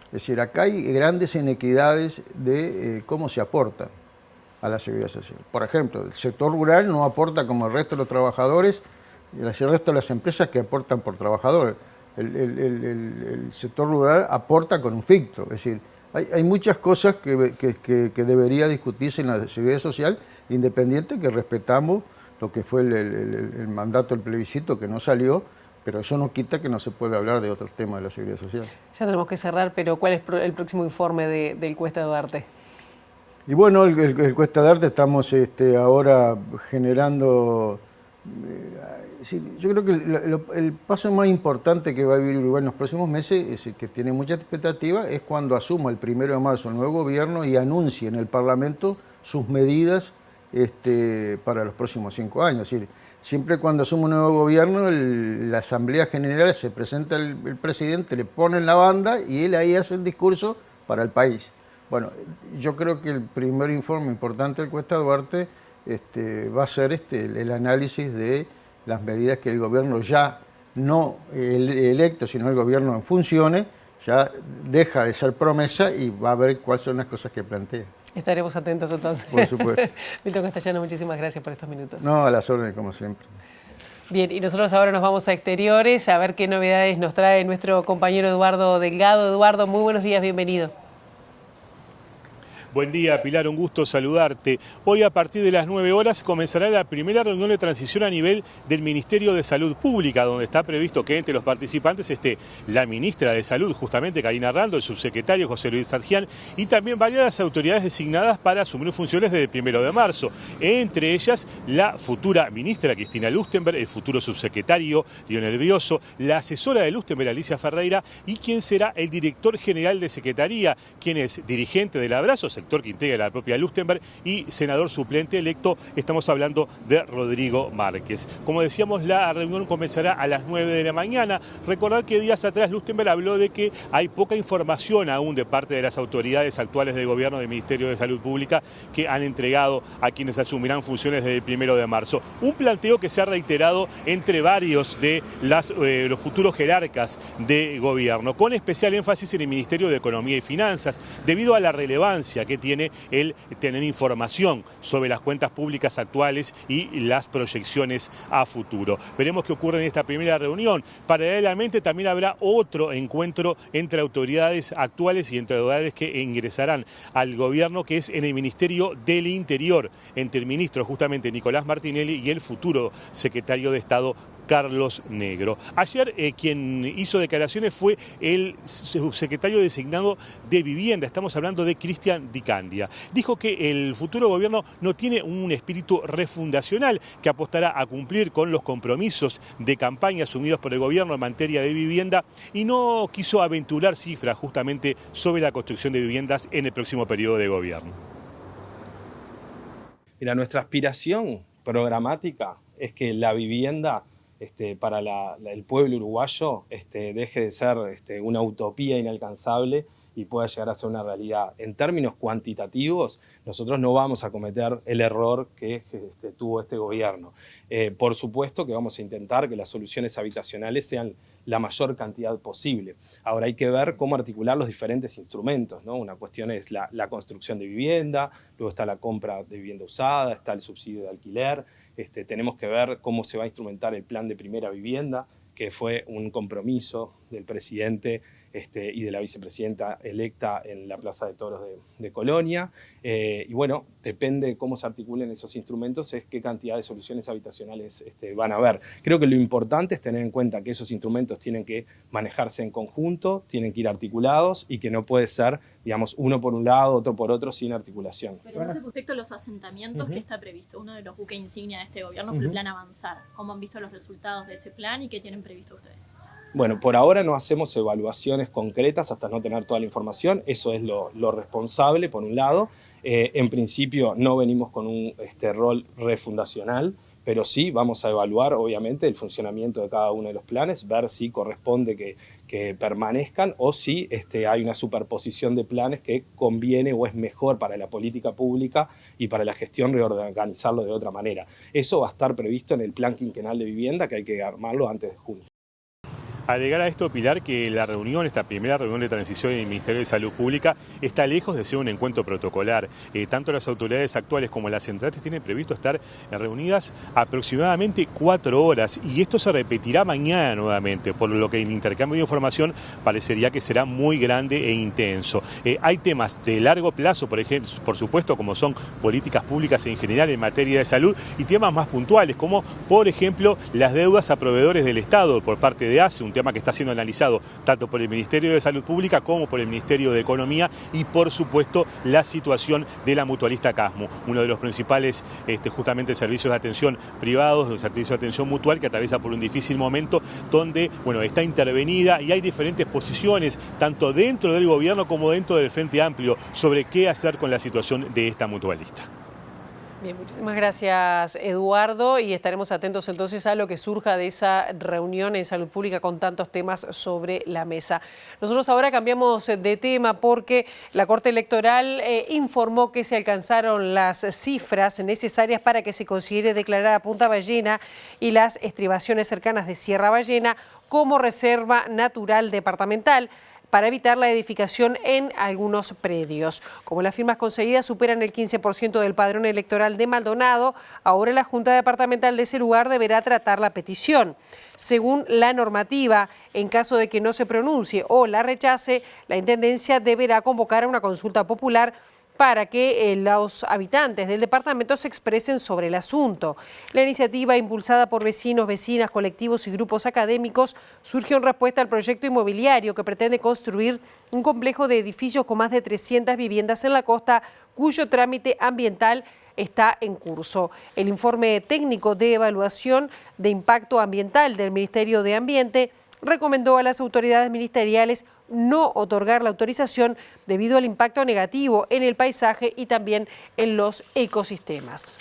Es decir, acá hay grandes inequidades de cómo se aporta a la seguridad social. Por ejemplo, el sector rural no aporta como el resto de los trabajadores y el resto de las empresas que aportan por trabajadores. El sector rural aporta con un filtro. Es decir, hay muchas cosas que debería discutirse en la seguridad social, independiente que respetamos lo que fue el mandato del plebiscito, que no salió, pero eso no quita que no se pueda hablar de otros temas de la seguridad social. Ya tenemos que cerrar, pero ¿cuál es el próximo informe del Cuesta Duarte? Y bueno, el Cuesta Duarte estamos ahora generando... yo creo que el paso más importante que va a vivir Uruguay en los próximos meses, que tiene mucha expectativa, es cuando asuma el 1 de marzo el nuevo gobierno y anuncie en el Parlamento sus medidas para los próximos 5 años. Es decir, siempre cuando asume un nuevo gobierno, la Asamblea General se presenta el presidente, le ponen la banda y él ahí hace un discurso para el país. Bueno, yo creo que el primer informe importante del Cuesta Duarte va a ser el análisis de las medidas que el gobierno ya no electo, sino el gobierno en funciones, ya deja de ser promesa y va a ver cuáles son las cosas que plantea. Estaremos atentos entonces. Por supuesto. Milton Castellano, muchísimas gracias por estos minutos. No, a las órdenes como siempre. Bien, y nosotros ahora nos vamos a exteriores a ver qué novedades nos trae nuestro compañero Eduardo Delgado. Eduardo, muy buenos días, bienvenido. Buen día, Pilar, un gusto saludarte. Hoy a partir de las 9 horas comenzará la primera reunión de transición a nivel del Ministerio de Salud Pública, donde está previsto que entre los participantes esté la ministra de Salud, justamente Karina Rando, el subsecretario José Luis Sargián, y también varias de las autoridades designadas para asumir funciones desde el 1 de marzo. Entre ellas, la futura ministra Cristina Lustenberg, el futuro subsecretario Lionel Brioso, la asesora de Lustenberg Alicia Ferreira y quien será el director general de Secretaría, quien es dirigente del Abrazo, sector que integra la propia Lustenberg, y senador suplente electo, estamos hablando de Rodrigo Márquez. Como decíamos, la reunión comenzará a las 9 de la mañana. Recordar que días atrás Lustenberg habló de que hay poca información aún de parte de las autoridades actuales del gobierno del Ministerio de Salud Pública que han entregado a quienes asumirán funciones desde el 1 de marzo. Un planteo que se ha reiterado entre varios de los futuros jerarcas de gobierno, con especial énfasis en el Ministerio de Economía y Finanzas, debido a la relevancia que tiene el tener información sobre las cuentas públicas actuales y las proyecciones a futuro. Veremos qué ocurre en esta primera reunión. Paralelamente también habrá otro encuentro entre autoridades actuales y entre autoridades que ingresarán al gobierno, que es en el Ministerio del Interior, entre el ministro justamente Nicolás Martinelli y el futuro secretario de Estado Carlos Negro. Ayer quien hizo declaraciones fue el subsecretario designado de Vivienda, estamos hablando de Cristian Di Candia. Dijo que el futuro gobierno no tiene un espíritu refundacional, que apostará a cumplir con los compromisos de campaña asumidos por el gobierno en materia de vivienda, y no quiso aventurar cifras justamente sobre la construcción de viviendas en el próximo periodo de gobierno. Mira, nuestra aspiración programática es que la vivienda para el pueblo uruguayo deje de ser una utopía inalcanzable y pueda llegar a ser una realidad. En términos cuantitativos, nosotros no vamos a cometer el error que tuvo este gobierno. Por supuesto que vamos a intentar que las soluciones habitacionales sean la mayor cantidad posible. Ahora hay que ver cómo articular los diferentes instrumentos, ¿no? Una cuestión es la construcción de vivienda, luego está la compra de vivienda usada, está el subsidio de alquiler, tenemos que ver cómo se va a instrumentar el plan de primera vivienda, que fue un compromiso del presidente y de la vicepresidenta electa en la Plaza de Toros de Colonia. Y bueno, depende de cómo se articulen esos instrumentos, es qué cantidad de soluciones habitacionales van a haber. Creo que lo importante es tener en cuenta que esos instrumentos tienen que manejarse en conjunto, tienen que ir articulados y que no puede ser, digamos, uno por un lado, otro por otro, sin articulación. Pero respecto a los asentamientos que está previsto, uno de los buques insignia de este gobierno fue el plan Avanzar. ¿Cómo han visto los resultados de ese plan y qué tienen previsto ustedes? Bueno, por ahora no hacemos evaluaciones concretas hasta no tener toda la información, eso es lo responsable, por un lado. En principio no venimos con un rol refundacional, pero sí vamos a evaluar, obviamente, el funcionamiento de cada uno de los planes, ver si corresponde que permanezcan o si hay una superposición de planes que conviene o es mejor para la política pública y para la gestión reorganizarlo de otra manera. Eso va a estar previsto en el plan quinquenal de vivienda, que hay que armarlo antes de junio. Agregar a esto, Pilar, que la reunión, esta primera reunión de transición en el Ministerio de Salud Pública, está lejos de ser un encuentro protocolar. Tanto las autoridades actuales como las centrales tienen previsto estar reunidas aproximadamente 4 horas y esto se repetirá mañana nuevamente, por lo que el intercambio de información parecería que será muy grande e intenso. Hay temas de largo plazo, por ejemplo, por supuesto, como son políticas públicas en general en materia de salud y temas más puntuales, como por ejemplo las deudas a proveedores del Estado por parte de ACE, un tema que está siendo analizado tanto por el Ministerio de Salud Pública como por el Ministerio de Economía y por supuesto la situación de la mutualista Casmu, uno de los principales justamente servicios de atención privados, un servicio de atención mutual que atraviesa por un difícil momento donde está intervenida y hay diferentes posiciones tanto dentro del gobierno como dentro del Frente Amplio sobre qué hacer con la situación de esta mutualista. Bien, muchísimas gracias, Eduardo, y estaremos atentos entonces a lo que surja de esa reunión en salud pública con tantos temas sobre la mesa. Nosotros ahora cambiamos de tema porque la Corte Electoral informó que se alcanzaron las cifras necesarias para que se considere declarada Punta Ballena y las estribaciones cercanas de Sierra Ballena como reserva natural departamental, para evitar la edificación en algunos predios. Como las firmas conseguidas superan el 15% del padrón electoral de Maldonado, ahora la Junta Departamental de ese lugar deberá tratar la petición. Según la normativa, en caso de que no se pronuncie o la rechace, la Intendencia deberá convocar a una consulta popular para que los habitantes del departamento se expresen sobre el asunto. La iniciativa, impulsada por vecinos, vecinas, colectivos y grupos académicos, surgió en respuesta al proyecto inmobiliario que pretende construir un complejo de edificios con más de 300 viviendas en la costa, cuyo trámite ambiental está en curso. El informe técnico de evaluación de impacto ambiental del Ministerio de Ambiente recomendó a las autoridades ministeriales no otorgar la autorización debido al impacto negativo en el paisaje y también en los ecosistemas.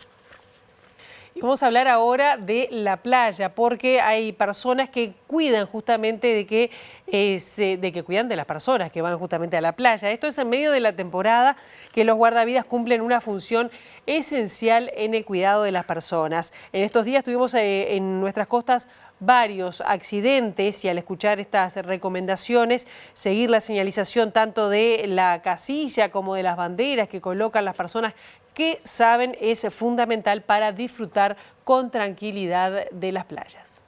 Y vamos a hablar ahora de la playa, porque hay personas que cuidan justamente de que cuidan de las personas que van justamente a la playa. Esto es en medio de la temporada que los guardavidas cumplen una función esencial en el cuidado de las personas. En estos días tuvimos en nuestras costas varios accidentes y al escuchar estas recomendaciones, seguir la señalización tanto de la casilla como de las banderas que colocan las personas que saben es fundamental para disfrutar con tranquilidad de las playas.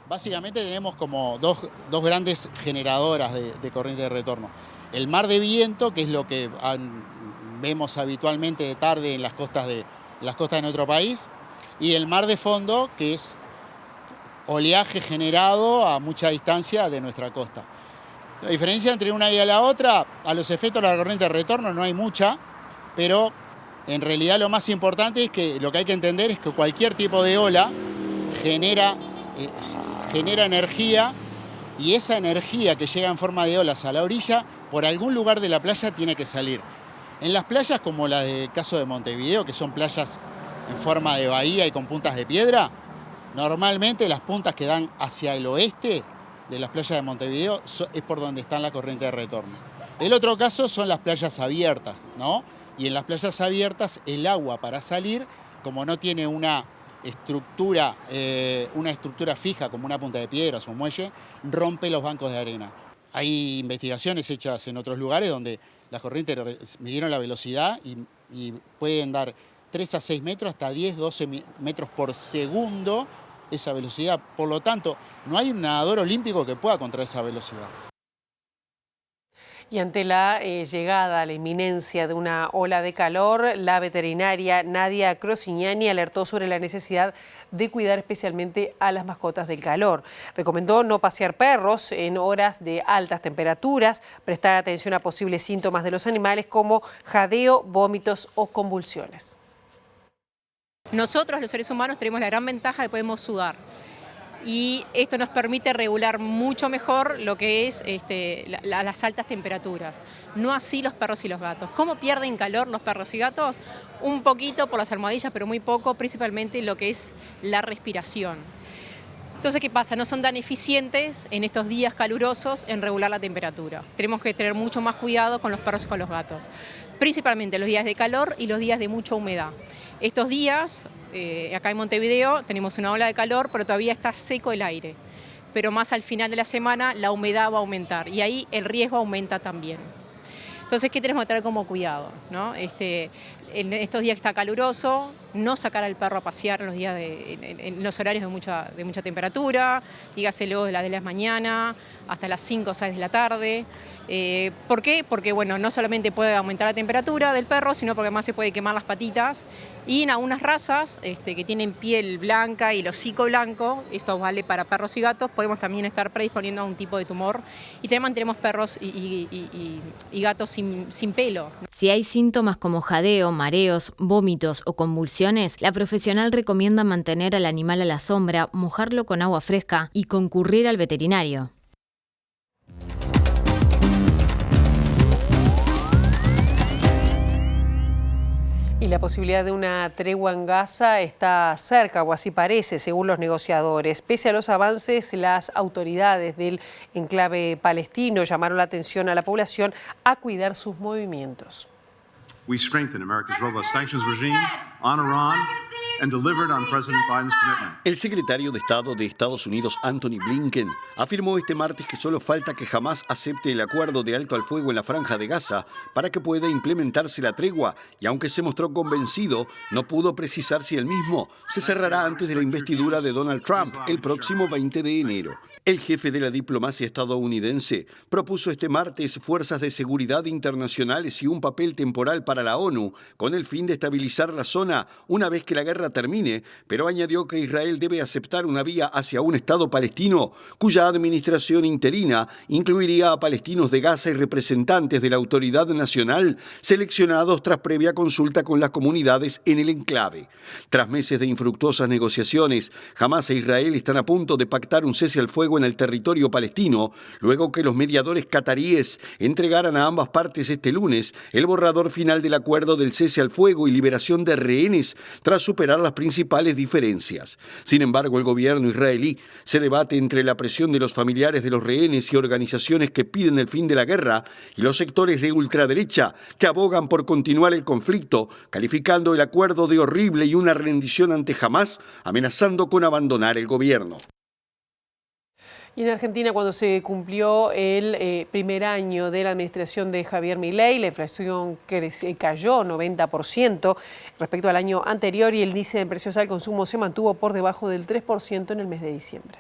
Básicamente tenemos como dos grandes generadoras de corriente de retorno. El mar de viento, que es lo que vemos habitualmente de tarde en las costas de nuestro país, y el mar de fondo, que es oleaje generado a mucha distancia de nuestra costa. La diferencia entre una y la otra, a los efectos de la corriente de retorno no hay mucha, pero en realidad lo más importante es que lo que hay que entender es que cualquier tipo de ola genera energía y esa energía que llega en forma de olas a la orilla, por algún lugar de la playa tiene que salir. En las playas como la del caso de Montevideo, que son playas en forma de bahía y con puntas de piedra, normalmente las puntas que dan hacia el oeste de las playas de Montevideo es por donde está la corriente de retorno. El otro caso son las playas abiertas, ¿no? Y en las playas abiertas el agua para salir, como no tiene una estructura fija como una punta de piedras o un muelle, rompe los bancos de arena. Hay investigaciones hechas en otros lugares donde las corrientes midieron la velocidad y pueden dar 3 a 6 metros, hasta 10, 12 metros por segundo esa velocidad. Por lo tanto, no hay un nadador olímpico que pueda contra esa velocidad. Y ante la llegada, la inminencia de una ola de calor, la veterinaria Nadia Crosignani alertó sobre la necesidad de cuidar especialmente a las mascotas del calor. Recomendó no pasear perros en horas de altas temperaturas, prestar atención a posibles síntomas de los animales como jadeo, vómitos o convulsiones. Nosotros, los seres humanos, tenemos la gran ventaja de que podemos sudar. Y esto nos permite regular mucho mejor lo que es las altas temperaturas. No así los perros y los gatos. ¿Cómo pierden calor los perros y gatos? Un poquito por las almohadillas, pero muy poco, principalmente lo que es la respiración. Entonces, ¿qué pasa? No son tan eficientes en estos días calurosos en regular la temperatura. Tenemos que tener mucho más cuidado con los perros y con los gatos, principalmente los días de calor y los días de mucha humedad. Estos días, acá en Montevideo, tenemos una ola de calor, pero todavía está seco el aire. Pero más al final de la semana la humedad va a aumentar y ahí el riesgo aumenta también. Entonces, ¿qué tenemos que tener como cuidado, ¿no? En estos días que está caluroso, no sacar al perro a pasear en los días en los horarios de mucha temperatura, dígaselo de las mañana hasta las 5 o 6 de la tarde. ¿Por qué? Porque bueno, no solamente puede aumentar la temperatura del perro, sino porque además se puede quemar las patitas. Y en algunas razas que tienen piel blanca y el hocico blanco, esto vale para perros y gatos, podemos también estar predisponiendo a un tipo de tumor. Y también tenemos perros y gatos sin pelo. Si hay síntomas como jadeo, mareos, vómitos o convulsiones, la profesional recomienda mantener al animal a la sombra, mojarlo con agua fresca y concurrir al veterinario. Y la posibilidad de una tregua en Gaza está cerca, o así parece, según los negociadores. Pese a los avances, las autoridades del enclave palestino llamaron la atención a la población a cuidar sus movimientos. We strengthen America's robust sanctions regime on Iran and delivered on President Biden's commitment. El secretario de Estado de Estados Unidos, Anthony Blinken, afirmó este martes que solo falta que Hamás acepte el acuerdo de alto al fuego en la Franja de Gaza para que pueda implementarse la tregua, y aunque se mostró convencido, no pudo precisar si el mismo se cerrará antes de la investidura de Donald Trump el próximo 20 de enero. El jefe de la diplomacia estadounidense propuso este martes fuerzas de seguridad internacionales y un papel temporal para la ONU, con el fin de estabilizar la zona una vez que la guerra termine, pero añadió que Israel debe aceptar una vía hacia un Estado palestino, cuya administración interina incluiría a palestinos de Gaza y representantes de la Autoridad Nacional, seleccionados tras previa consulta con las comunidades en el enclave. Tras meses de infructuosas negociaciones, Hamás e Israel están a punto de pactar un cese al fuego en el territorio palestino, luego que los mediadores cataríes entregaran a ambas partes este lunes el borrador final del acuerdo del cese al fuego y liberación de rehenes tras superar las principales diferencias. Sin embargo, el gobierno israelí se debate entre la presión de los familiares de los rehenes y organizaciones que piden el fin de la guerra y los sectores de ultraderecha que abogan por continuar el conflicto, calificando el acuerdo de horrible y una rendición ante Hamás, amenazando con abandonar el gobierno. Y en Argentina, cuando se cumplió el primer año de la administración de Javier Milei, la inflación cayó 90% respecto al año anterior y el índice de precios al consumo se mantuvo por debajo del 3% en el mes de diciembre.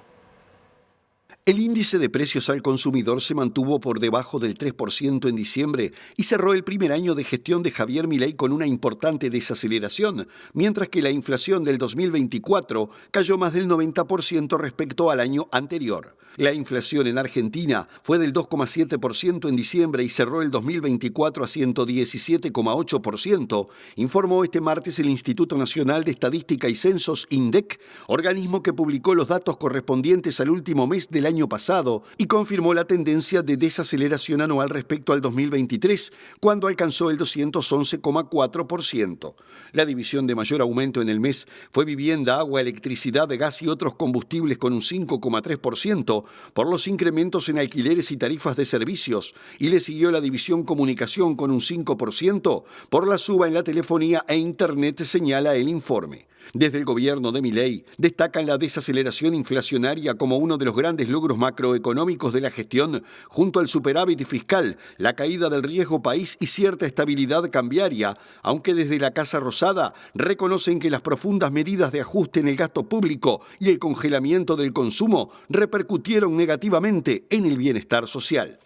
El índice de precios al consumidor se mantuvo por debajo del 3% en diciembre y cerró el primer año de gestión de Javier Milei con una importante desaceleración, mientras que la inflación del 2024 cayó más del 90% respecto al año anterior. La inflación en Argentina fue del 2,7% en diciembre y cerró el 2024 a 117,8%, informó este martes el Instituto Nacional de Estadística y Censos, INDEC, organismo que publicó los datos correspondientes al último mes del año pasado y confirmó la tendencia de desaceleración anual respecto al 2023, cuando alcanzó el 211,4%. La división de mayor aumento en el mes fue vivienda, agua, electricidad, gas y otros combustibles con un 5,3%, por los incrementos en alquileres y tarifas de servicios, y le siguió la división comunicación con un 5%, por la suba en la telefonía e internet, señala el informe. Desde el gobierno de Milei destacan la desaceleración inflacionaria como uno de los grandes logros macroeconómicos de la gestión, junto al superávit fiscal, la caída del riesgo país y cierta estabilidad cambiaria, aunque desde la Casa Rosada reconocen que las profundas medidas de ajuste en el gasto público y el congelamiento del consumo repercutieron negativamente en el bienestar social.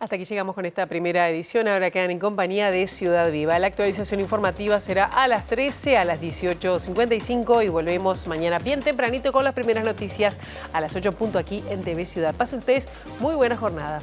Hasta aquí llegamos con esta primera edición. Ahora quedan en compañía de Ciudad Viva. La actualización informativa será a las 13, a las 18:55 y volvemos mañana bien tempranito con las primeras noticias a las 8 aquí en TV Ciudad. Pasen ustedes muy buena jornada.